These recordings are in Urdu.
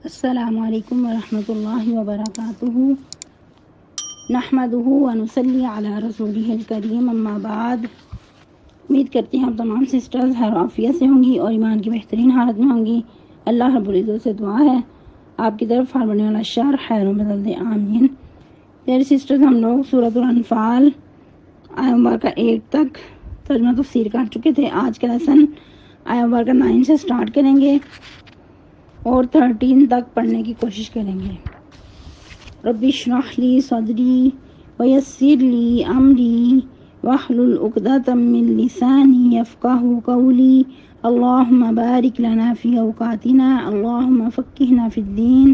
السلام علیکم ورحمۃ اللہ وبرکاتہ نحمدہ ونصلی علی رسولہ الکریم اما بعد۔ امید کرتے ہیں آپ تمام سسٹرز ہر عافیت سے ہوں گی اور ایمان کی بہترین حالت میں ہوں گی۔ اللہ رب العزت سے دعا ہے آپ کی طرف ہر بننے والا شر خیر و بدل دے، آمین۔ پیاری سسٹرز، ہم لوگ سورۃ الانفال آیہ مبارکہ 8 تک ترجمہ تفسیر کر چکے تھے۔ آج کا لیسن آیہ مبارکہ 9 سے سٹارٹ کریں گے اور 13 تک پڑھنے کی کوشش کریں گے۔ رب اشرح لی صدری ویسر لی امری واحلل عقدۃ من لسانی یفقہوا قولی۔ اللہم بارک لنا فی اوقاتنا، اللہم فقہنا فی الدین،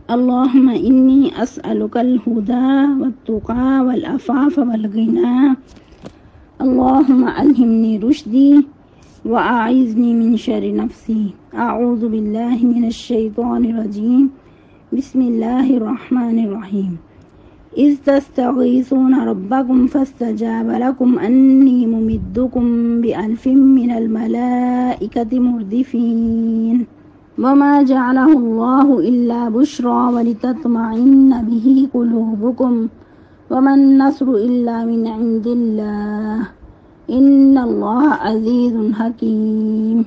اللہم انی اسألک الہدی والتقی والعفاف والغنی، اللہم الہمنی رشدی وأعذنی من شر نفسی۔ اعوذ باللہ من الشیطان الرجیم، بسم اللہ الرحمن الرحیم۔ اذ تستغیثون ربکم فاستجاب لکم انی ممدکم بألف من الملائکۃ مردفین۔ وما جعلہ اللہ الا بشرا ولتطمئن بہ قلوبکم وما النصر الا من عند اللہ ان اللہ عزیز حکیم۔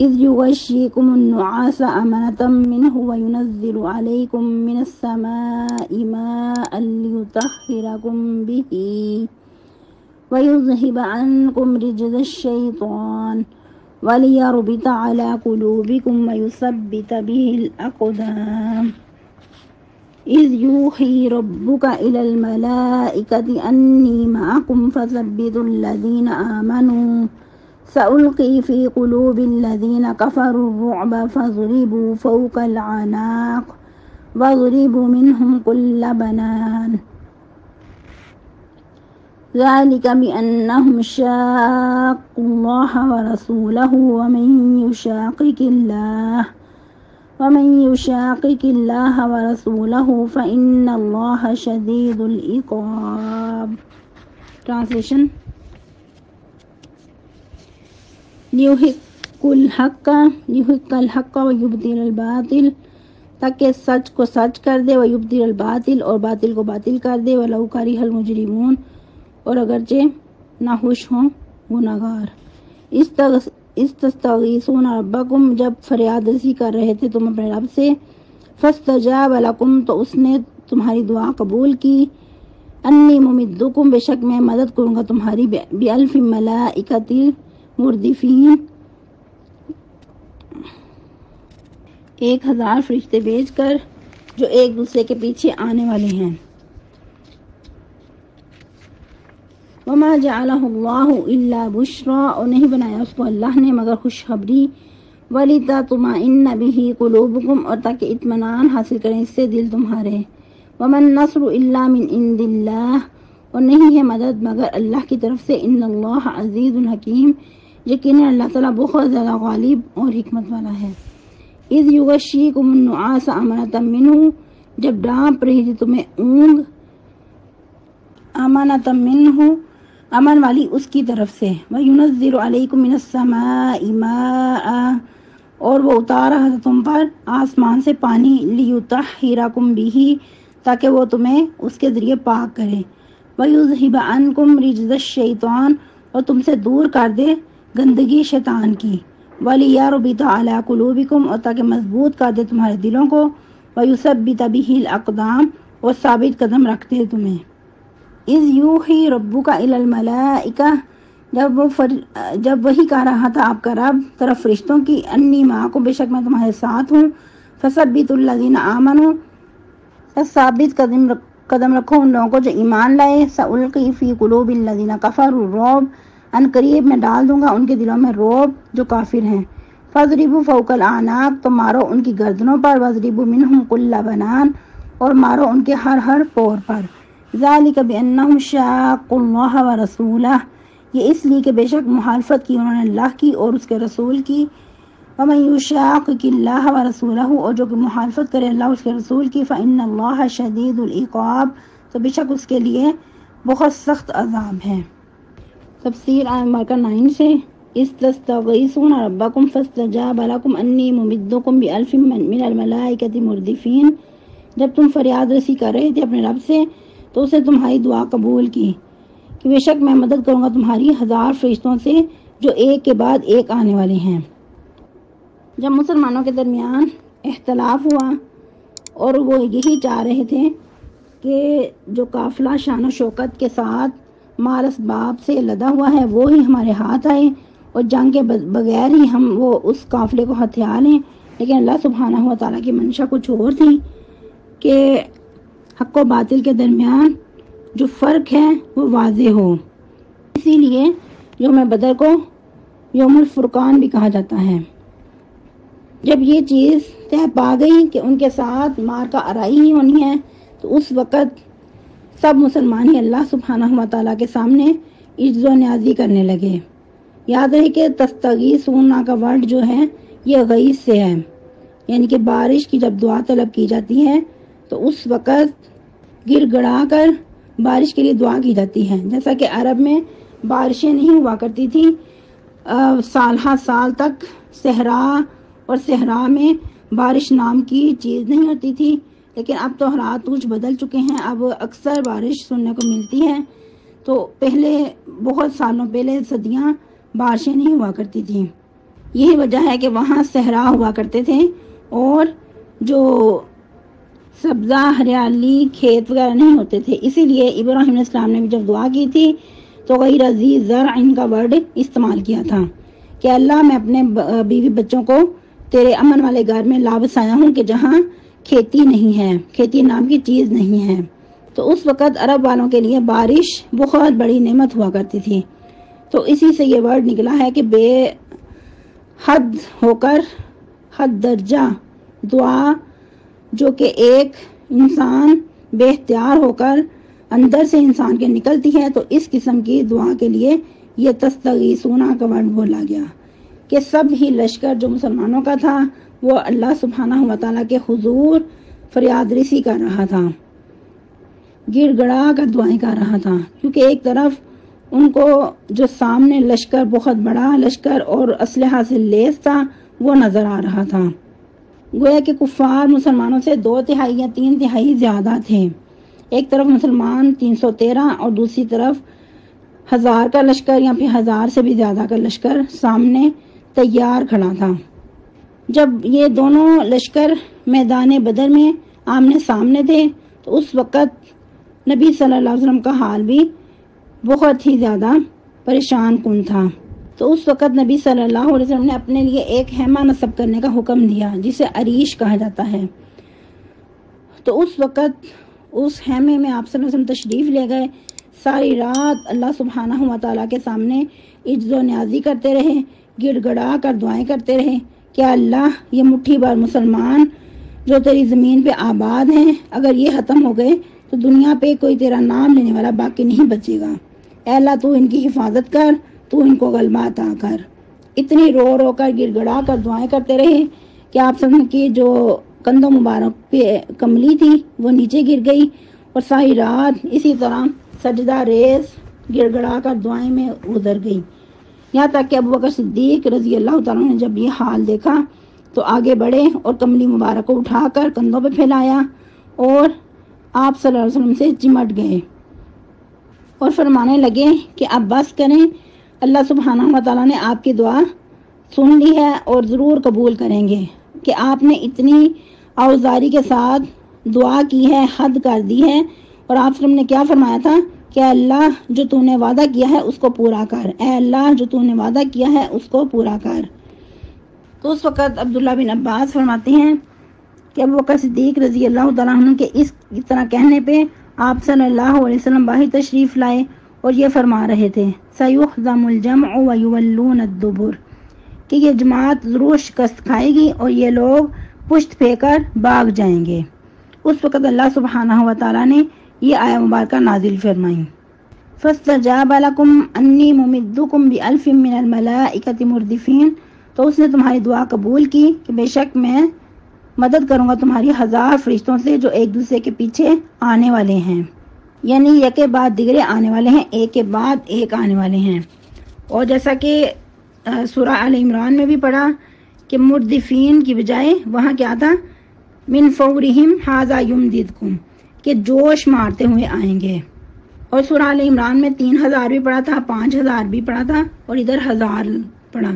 اذ یغشیکم النعاس امنة منہ وینزل علیکم من السماء ماء لیطہرکم بہ ویذہب عنکم رجز الشیطان ولیربط علی قلوبکم ویثبت بہ الاقدام۔ اذ یوحی ربک الی الملائکۃ انی معکم فثبتوا الذین آمنوا سألقی فی قلوب الذین کفروا الرعب فاضربوا فوق الأعناق واضربوا منهم كل بنان ذلك بأنهم شاقوا الله ورسوله ومن يشاقق الله ورسوله فإن الله شديد العقاب۔ ٹرانسلیشن۔ لیحق الحق ویبطل الباطل، تاکہ سچ کو سچ کر دے، ویبطل الباطل اور باطل کو باطل کر دے، ولو کرہ المجرمون اور اگرچہ ناخوش ہوں گناہگار۔ استستغیثون ربکم، جب فریاد رسی کر رہے تھے تم اپنے رب سے، فاستجاب لکم، تو اس نے تمہاری دعا قبول کی، انی ممدکم، بے شک میں مدد کروں گا تمہاری، بألف ملائکۃ مردفین، 1000 فرشتے بھیج کر جو ایک دوسرے کے پیچھے آنے والے ہیں۔ وما جعلہ اللہ الا بشرا، اور نہیں بنایا اس کو اللہ نے مگر خوشخبری، ولتطمئن بہ قلوبکم، اور تاکہ اطمینان حاصل کریں اس سے دل تمہارے، وما النصر الا من عند اللہ، اور نہیں ہے مدد مگر اللہ کی طرف سے، ان اللہ عزیز حکیم، یقیناً اللہ تعالیٰ بہت زیادہ غالب اور حکمت والا ہے۔ اذ یغشیکم النعاس امنة منہ، جب ڈانپ رہی تھی تمہیں اونگ، امنة منہ، امن والی اس کی طرف سے، وینزل علیکم من السماء ماء، اور وہ اتار رہا تھا تم پر آسمان سے پانی، لیطہرکم بہ، تاکہ وہ تمہیں اس کے ذریعے پاک کرے، ویذہب عنکم رجز الشیطان، اور تم سے دور کر دے گندگی شیطان کی، ولیربط علی قلوبکم، اور تاکہ مضبوط کر دے تمہارے دلوں کو، ویثبت بہ الاقدام، اور ثابت قدم رکھ دے تمہیں۔ اذ یوحی ربک الی الملائکہ، جب وہی کہہ رہا تھا آپ کا رب طرف فرشتوں کی، انی معکم، بے شک میں تمہارے ساتھ ہوں، فثبتوا الذین آمنوا، ثابت قدم رکھو ان لوگوں کو جو ایمان لائے، سألقی فی قلوب الذین کفروا الرعب، ان قریب میں ڈال دوں گا ان کے دلوں میں رعب جو کافر ہیں، فاضربوا فوق الاعناق، تو مارو ان کی گردنوں پر، واضربوا منہم کل بنان، اور مارو ان کے ہر پور پر، ذالک بانہم شاقوا اللہ ورسولہ، یہ اس لیے کہ بے شک مخالفت کی انہوں نے اللہ کی اور اس کے رسول کی، ومن یشاقق اللہ ورسولہ، اور جو کہ مخالفت کرے اللہ اور اس کے رسول کی، فإن اللہ شدید العقاب، تو بے شک اس کے لیے بہت سخت عذاب ہے۔ تفسیر آیہ مبارکہ 9 سے استغیثون ربکم فاستجاب لکم انی ممدکم بألف من الملائکۃ مردفین، جب تم فریاد رسی کر رہے تھے اپنے رب سے تو اسے تمہاری دعا قبول کی کہ بے شک میں مدد کروں گا تمہاری 1000 فرشتوں سے جو ایک کے بعد ایک آنے والے ہیں۔ جب مسلمانوں کے درمیان اختلاف ہوا اور وہ یہی چاہ رہے تھے کہ جو قافلہ شان و شوکت کے ساتھ مال اسباب سے لدا ہوا ہے وہ ہی ہمارے ہاتھ آئے اور جنگ کے بغیر ہی ہم وہ اس قافلے کو ہتھیار لیں، لیکن اللہ سبحانہ و تعالیٰ کی منشا کچھ اور تھی کہ حق و باطل کے درمیان جو فرق ہے وہ واضح ہو۔ اسی لیے یوم بدر کو یوم الفرقان بھی کہا جاتا ہے۔ جب یہ چیز طے پا گئی کہ ان کے ساتھ مار کا آرائی ہی ہونی ہے تو اس وقت سب مسلمان ہی اللہ سبحانہ و تعالیٰ کے سامنے عجز و نیازی کرنے لگے۔ یاد رہے کہ تستغیثون کا ورڈ جو ہے یہ غیث سے ہے، یعنی کہ بارش کی جب دعا طلب کی جاتی ہے تو اس وقت گر گڑا کر بارش کے لیے دعا کی جاتی ہے۔ جیسا کہ عرب میں بارشیں نہیں ہوا کرتی تھی، سال ہر سال تک صحرا اور صحرا میں بارش نام کی چیز نہیں ہوتی تھی، لیکن اب تو حالات کچھ بدل چکے ہیں، اب اکثر بارش سننے کو ملتی ہے۔ تو پہلے بہت سالوں پہلے صدیاں بارشیں نہیں ہوا کرتی تھیں، یہی وجہ ہے کہ وہاں صحرا ہوا کرتے تھے اور جو سبزہ ہریالی کھیت وغیرہ نہیں ہوتے تھے۔ اسی لیے ابراہیم علیہ السلام نے بھی جب دعا کی تھی تو غیر ذی زرع کا ورڈ استعمال کیا تھا کہ اللہ میں اپنے بیوی بچوں کو تیرے امن والے گھر میں لا بسایا ہوں کہ جہاں کھیتی نہیں ہے، کھیتی نام کی چیز نہیں ہے۔ تو اس وقت عرب والوں کے لیے بارش بہت بڑی نعمت ہوا کرتی تھی، تو اسی سے یہ ورڈ نکلا ہے کہ بے حد ہو کر حد درجہ دعا جو کہ ایک انسان بے اختیار ہو کر اندر سے انسان کے نکلتی ہے، تو اس قسم کی دعا کے لیے یہ تستغیثون کا ورڈ بولا گیا کہ سب ہی لشکر جو مسلمانوں کا تھا وہ اللہ سبحانہ و تعالیٰ کے حضور فریاد رسی کر رہا تھا، گر گڑا کر دعائیں کر رہا تھا، کیونکہ ایک طرف ان کو جو سامنے لشکر بہت بڑا لشکر اور اسلحہ سے لیس تھا وہ نظر آ رہا تھا، گویا کہ کفار مسلمانوں سے 2/3 یا 3/3 زیادہ تھے۔ ایک طرف مسلمان 313 اور دوسری طرف 1000 کا لشکر یا پھر 1000 سے بھی زیادہ کا لشکر سامنے تیار کھڑا تھا۔ جب یہ دونوں لشکر میدان بدر میں آمنے سامنے تھے تو اس وقت نبی صلی اللہ علیہ وسلم کا حال بھی بہت ہی زیادہ پریشان کن تھا۔ تو اس وقت نبی صلی اللہ علیہ وسلم نے اپنے لیے ایک خیمہ نصب کرنے کا حکم دیا جسے عریش کہا جاتا ہے۔ تو اس وقت اس خیمے میں آپ صلی اللہ علیہ وسلم تشریف لے گئے، ساری رات اللہ سبحانہ و تعالیٰ کے سامنے عجز و نیازی کرتے رہے، گڑ گڑا کر دعائیں کرتے رہے کہ اللہ یہ مٹھی بھر مسلمان جو تیری زمین پہ آباد ہیں اگر یہ ختم ہو گئے تو دنیا پہ کوئی تیرا نام لینے والا باقی نہیں بچے گا، اے اللہ تو ان کی حفاظت کر، تو ان کو غلبہ عطا کر۔ اتنی رو رو کر گڑ گڑا کر دعائیں کرتے رہے کہ آپ سب کی جو کندھوں مبارک پہ کملی تھی وہ نیچے گر گئی، اور ساری رات اسی طرح سجدہ ریز گڑ گڑا کر دعائیں میں گزر گئی، یہاں تک کہ ابوبکر صدیق رضی اللہ تعالیٰ نے جب یہ حال دیکھا تو آگے بڑھے اور کملی مبارک کو اٹھا کر کندھوں پہ پھیلایا اور آپ صلی اللہ علیہ وسلم سے چمٹ گئے اور فرمانے لگے کہ اب بس کریں، اللہ سبحانہ و تعالیٰ نے آپ کی دعا سن لی ہے اور ضرور قبول کریں گے کہ آپ نے اتنی آوزاری کے ساتھ دعا کی ہے، حد کر دی ہے، اور آپ نے کیا فرمایا تھا کہ اللہ جو تو نے وعدہ کیا ہے اس کو پورا کر، اے اللہ جو تو نے وعدہ کیا ہے اس کو پورا کر۔ تو اس وقت عبداللہ بن عباس فرماتے ہیں کہ ابوبکر صدیق رضی اللہ تعالیٰ عنہ کے اس طرح کہنے پہ آپ صلی اللہ علیہ وسلم باہر تشریف لائے اور یہ فرما رہے تھے سَيُحْزَمُ الْجَمْعُ وَيُوَلُّونَ الدُّبُرَ کہ یہ جماعت ضرور شکست کھائے گی اور یہ لوگ پشت پھیر کر بھاگ جائیں گے۔ اس وقت اللہ سبحانہ و تعالیٰ نے یہ آیہ مبارکہ نازل فرمائی فَاسْتَجَابَ لَكُمْ أَنِّي مُمِدُّكُمْ بِأَلْفٍ مِّنَ الْمَلَائِكَةِ مُرْدِفِينَ تو اس نے تمہاری دعا قبول کی کہ بے شک میں مدد کروں گا تمہاری 1000 فرشتوں سے جو ایک دوسرے کے پیچھے آنے والے ہیں، یعنی یک بعد دیگرے آنے والے ہیں، ایک کے بعد ایک آنے والے ہیں۔ اور جیسا کہ سورہ آل عمران میں بھی پڑھا کہ مردفین کی بجائے وہاں کیا تھا، من فورہم ھذا یمددکم، کہ جوش مارتے ہوئے آئیں گے. اور سورہ آل عمران میں 3000 بھی پڑھا تھا، 5000 بھی پڑھا تھا، اور ادھر 1000 پڑھا.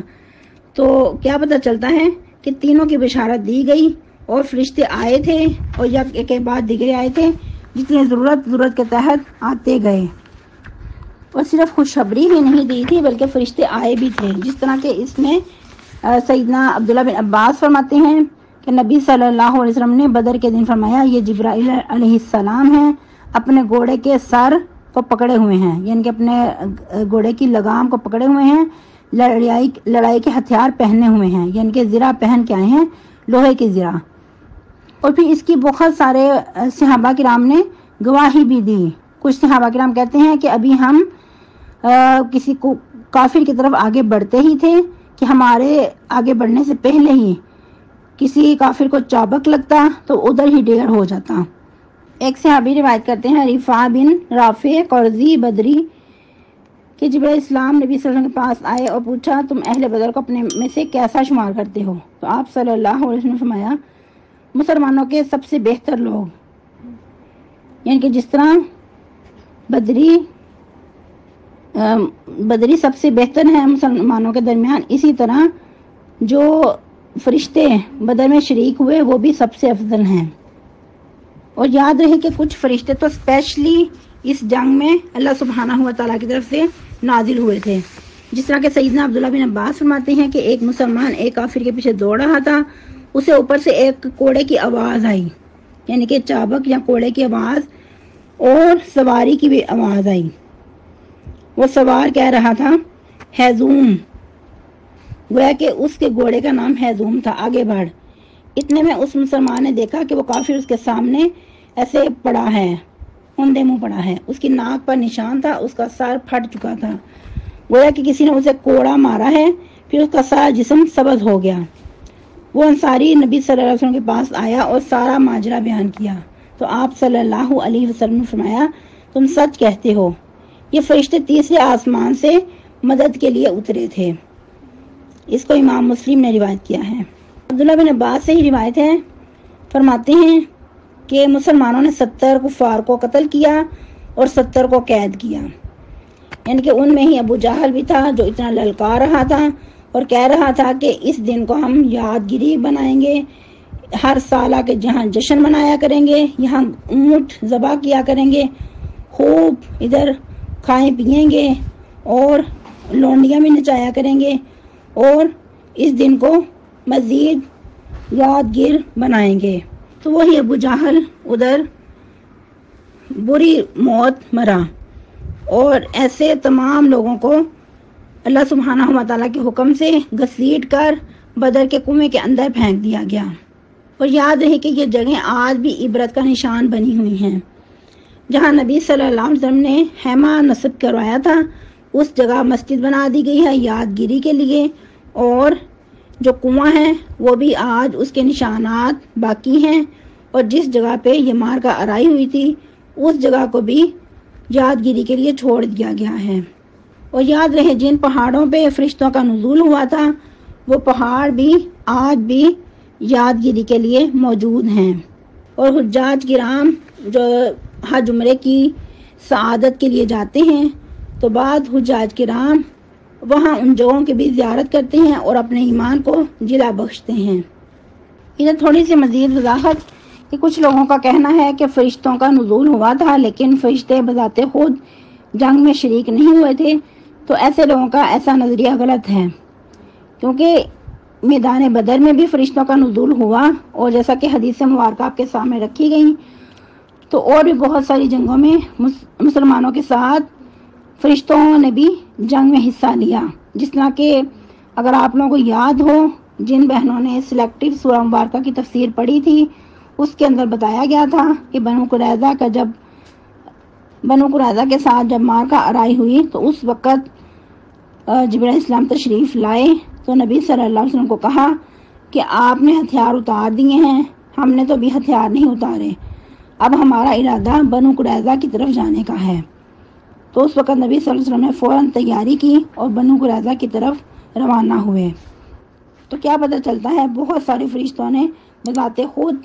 تو کیا پتہ چلتا ہے کہ تینوں کی بشارت دی گئی اور فرشتے آئے تھے اور یک کے بعد دیگرے آئے تھے، جتنی ضرورت کے تحت آتے گئے. اور صرف خوشخبری ہی نہیں دی تھی بلکہ فرشتے آئے بھی تھے، جس طرح کہ اس میں سیدنا عبداللہ بن عباس فرماتے ہیں کہ نبی صلی اللہ علیہ وسلم نے بدر کے دن فرمایا یہ جبرائیل علیہ السلام ہیں، اپنے گھوڑے کے سر کو پکڑے ہوئے ہیں، یعنی کہ اپنے گھوڑے کی لگام کو پکڑے ہوئے ہیں، لڑائی کے ہتھیار پہنے ہوئے ہیں، یعنی کہ زرہ پہن کے آئے ہیں، لوہے کی زرہ. اور پھر اس کی بہت سارے صحابہ کرام نے گواہی بھی دی. کچھ صحابہ کرام کہتے ہیں کہ ابھی ہم کسی کو کافر کی طرف آگے بڑھتے ہی تھے کہ ہمارے آگے بڑھنے سے پہلے ہی کسی کافر کو چابک لگتا تو ادھر ہی ڈیر ہو جاتا. ایک صحابی روایت کرتے ہیں رفاع بن رافع قرظی بدری کہ جبرائیل اسلام نبی صلی اللہ علیہ وسلم کے پاس آئے اور پوچھا تم اہل بدر کو اپنے میں سے کیسا شمار کرتے ہو؟ تو آپ صلی اللہ علیہ وسلم نے فرمایا مسلمانوں کے سب سے بہتر لوگ، یعنی کہ جس طرح بدری سب سے بہتر ہیں مسلمانوں کے درمیان، اسی طرح جو فرشتے بدر میں شریک ہوئے وہ بھی سب سے افضل ہیں. اور یاد رہے کہ کچھ فرشتے تو اسپیشلی اس جنگ میں اللہ سبحانہ و تعالیٰ کی طرف سے نازل ہوئے تھے، جس طرح کہ سیدنا عبداللہ بن عباس فرماتے ہیں کہ ایک مسلمان ایک کافر کے پیچھے دوڑ رہا تھا، اسے اوپر سے ایک کوڑے کی آواز آئی، یعنی کہ چابک یا کوڑے کی آواز، اور سواری کی بھی آواز آئی. وہ سوار کہہ رہا تھا ہیزوم، گویا کہ اس کے گھوڑے کا نام ہیزوم تھا، آگے بڑھ. اتنے میں اس مسلمان نے دیکھا کہ وہ کافر اس کے سامنے ایسے پڑا ہے، اوندے منہ پڑا ہے، اس کی ناک پر نشان تھا، اس کا سر پھٹ چکا تھا، گویا کہ کسی نے اسے کوڑا مارا ہے، پھر اس کا سارا جسم سبز ہو گیا. وہ انصاری نبی صلی اللہ علیہ وسلم کے پاس آیا اور سارا ماجرا بیان کیا. تو آپ صلی اللہ علیہ وسلم نے فرمایا تم سچ کہتے ہو، یہ فرشتے تیسرے آسمان سے مدد کے لیے اترے تھے. اس کو امام مسلم نے روایت کیا ہے. عبداللہ بن عباس سے ہی روایت ہے، فرماتے ہیں کہ مسلمانوں نے 70 کفار کو قتل کیا اور 70 کو قید کیا، یعنی کہ ان میں ہی ابو جہل بھی تھا جو اتنا للکار رہا تھا اور کہہ رہا تھا کہ اس دن کو ہم یادگیری بنائیں گے، ہر سال آ کے جہاں جشن منایا کریں گے، یہاں اونٹ ذبح کیا کریں گے، خوب ادھر کھائیں پیئیں گے اور لونڈیاں بھی نچایا کریں گے، اور اس دن کو مزید یادگیر بنائیں گے. تو وہی ابو جہل ادھر بری موت مرا، اور ایسے تمام لوگوں کو اللہ سبحانہ و تعالیٰ کے حکم سے گھسیٹ کر بدر کے کنویں کے اندر پھینک دیا گیا. اور یاد رہے کہ یہ جگہیں آج بھی عبرت کا نشان بنی ہوئی ہیں. جہاں نبی صلی اللہ علیہ وسلم نے خیمہ نصب کروایا تھا اس جگہ مسجد بنا دی گئی ہے یادگیری کے لیے، اور جو کنواں ہے وہ بھی آج اس کے نشانات باقی ہیں، اور جس جگہ پہ یہ مارکہ آرائی ہوئی تھی اس جگہ کو بھی یادگیری کے لیے چھوڑ دیا گیا ہے. اور یاد رہے جن پہاڑوں پہ فرشتوں کا نزول ہوا تھا وہ پہاڑ بھی آج بھی یادگیری کے لیے موجود ہیں. اور حجاج کرام جو حج عمرے کی سعادت کے لیے جاتے ہیں تو بعد حجاج کرام وہاں ان جگہوں کی بھی زیارت کرتے ہیں اور اپنے ایمان کو جلا بخشتے ہیں. ادھر تھوڑی سی مزید وضاحت کہ کچھ لوگوں کا کہنا ہے کہ فرشتوں کا نزول ہوا تھا لیکن فرشتے بذات خود جنگ میں شریک نہیں ہوئے تھے. تو ایسے لوگوں کا ایسا نظریہ غلط ہے، کیونکہ میدان بدر میں بھی فرشتوں کا نزول ہوا، اور جیسا کہ حدیث مبارکہ آپ کے سامنے رکھی گئی، تو اور بھی بہت ساری جنگوں میں مسلمانوں کے ساتھ فرشتوں نے بھی جنگ میں حصہ لیا. جس طرح کہ اگر آپ لوگوں کو یاد ہو، جن بہنوں نے سلیکٹیو سورہ مبارکہ کی تفسیر پڑھی تھی اس کے اندر بتایا گیا تھا کہ بنو قریظہ کے ساتھ جب مارکہ آرائی ہوئی تو اس وقت جبرائیل اسلام تشریف لائے تو نبی صلی اللہ علیہ وسلم کو کہا کہ آپ نے ہتھیار اتار دیے ہیں، ہم نے تو بھی ہتھیار نہیں اتارے، اب ہمارا ارادہ بنو قریظہ کی طرف جانے کا ہے. تو اس وقت نبی صلی اللہ علیہ وسلم نے فوراً تیاری کی اور بنو قریظہ کی طرف روانہ ہوئے۔ تو کیا پتہ چلتا ہے بہت سارے فرشتوں نے بذات خود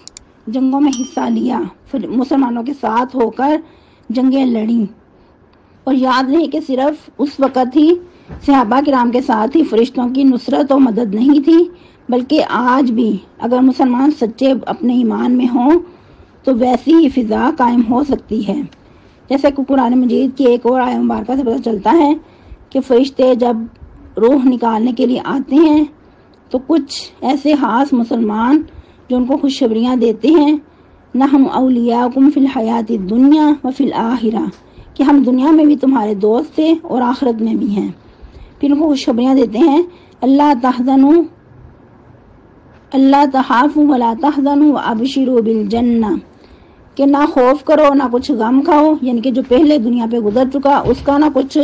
جنگوں میں حصہ لیا، پھر مسلمانوں کے ساتھ ہو کر جنگیں لڑیں۔ اور یاد رہے کہ صرف اس وقت ہی صحابہ کرام کے ساتھ ہی فرشتوں کی نصرت و مدد نہیں تھی، بلکہ آج بھی اگر مسلمان سچے اپنے ایمان میں ہوں تو ویسی ہی فضا قائم ہو سکتی ہے۔ جیسے کہ قرآن مجید کی ایک اور آیت مبارکہ سے پتہ چلتا ہے کہ فرشتے جب روح نکالنے کے لیے آتے ہیں تو کچھ ایسے خاص مسلمان جو ان کو خوشخبریاں دیتے ہیں، نحن اولیاءکم فی الحیات الدنیا وفی الآخرہ، کہ ہم دنیا میں بھی تمہارے دوست تھے اور آخرت میں بھی ہیں۔ پھر ان کو خوشخبریاں دیتے ہیں، اللہ تحزنوا اللہ تخافوا ولا تحزنوا وابشروا بالجنہ، کہ نہ خوف کرو نہ کچھ غم کھاؤ، یعنی کہ جو پہلے دنیا پہ گزر چکا اس کا نہ کچھ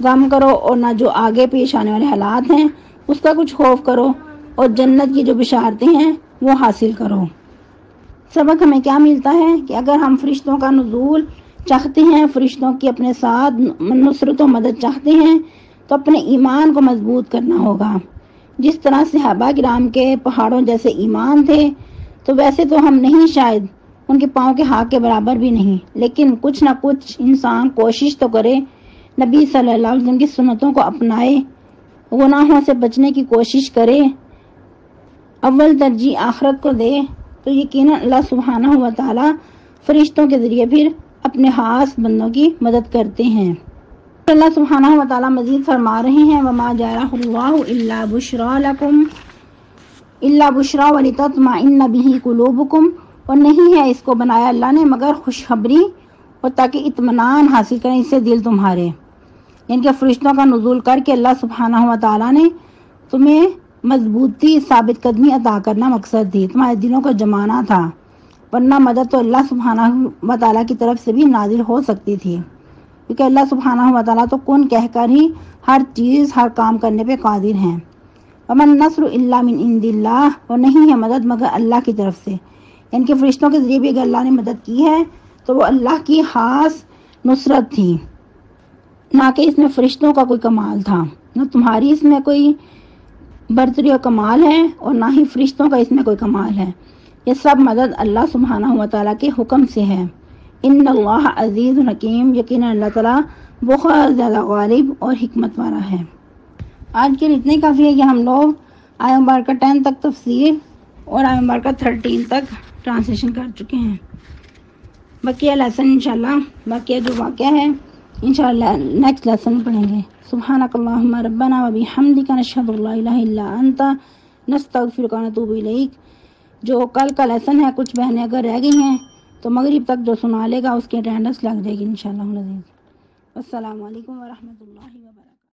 غم کرو اور نہ جو آگے پیش آنے والے حالات ہیں اس کا کچھ خوف کرو، اور جنت کی جو بشارتیں ہیں وہ حاصل کرو۔ سبق ہمیں کیا ملتا ہے کہ اگر ہم فرشتوں کا نزول چاہتے ہیں، فرشتوں کی اپنے ساتھ نصرت و مدد چاہتے ہیں تو اپنے ایمان کو مضبوط کرنا ہوگا۔ جس طرح صحابہ کرام کے پہاڑوں جیسے ایمان تھے تو ویسے تو ہم نہیں، شاید ان کے پاؤں کے ہاتھ کے برابر بھی نہیں، لیکن کچھ نہ کچھ انسان کوشش تو کرے، نبی صلی اللہ علیہ وسلم کی سنتوں کو اپنائے، گناہوں سے بچنے کی کوشش کرے، اول ترجیح آخرت کو دے، تو یقیناً اللہ سبحانہ و تعالی فرشتوں کے ذریعے پھر اپنے خاص بندوں کی مدد کرتے ہیں۔ اللہ سبحانہ و تعالی مزید فرما رہے ہیں، وما جعلہ اللہ الا بشرا لکم الا بشرا ولتطمئن بہ قلوبکم، اور نہیں ہے اس کو بنایا اللہ نے مگر خوشخبری اور تاکہ اطمینان حاصل کریں اس سے دل تمہارے، یعنی کہ فرشتوں کا نزول کر کے اللہ سبحانہ و تعالی نے تمہیں مضبوطی ثابت قدمی عطا کرنا مقصد تھی، تمہارے دلوں کو جمانا تھا، ورنہ مدد تو اللہ سبحانہ و تعالی کی طرف سے بھی نازل ہو سکتی تھی، کیونکہ اللہ سبحانہ و تعالی تو کن کہہ کر ہی ہر چیز ہر کام کرنے پہ قادر ہیں۔ ومن النصر الا من عند اللہ، اور نہیں ہے مدد مگر اللہ کی طرف سے، یعنی کہ فرشتوں کے ذریعے بھی اگر اللہ نے مدد کی ہے تو وہ اللہ کی خاص نصرت تھی، نہ کہ اس میں فرشتوں کا کوئی کمال تھا، نہ تمہاری اس میں کوئی برتری اور کمال ہے اور نہ ہی فرشتوں کا اس میں کوئی کمال ہے، یہ سب مدد اللہ سبحانہ و تعالیٰ کے حکم سے ہے۔ ان اللہ عزیز حکیم، یقیناً اللہ تعالیٰ بہت زیادہ غالب اور حکمت والا ہے۔ آج کے لیے اتنے کافی ہے کہ ہم لوگ آیت مبارکہ 10 تک تفسیر اور آیت مبارکہ 13 تک ٹرانسلیشن کر چکے ہیں۔ بقیہ لیسن انشاءاللہ، بقیہ جو واقعہ ہے انشاءاللہ نیکسٹ لیسن پڑھیں گے۔ سبحانک اللہم ربنا وبحمدک نشہد ان لا الہ الا انت نستغفرک ونتوب الیک۔ جو کل کا لیسن ہے کچھ بہنیں اگر رہ گئی ہیں تو مغرب تک جو سنا لے گا اس کے اٹینڈنس لگ جائے گی انشاءاللہ العزیز۔ السلام علیکم ورحمۃ اللہ وبرکاتہ۔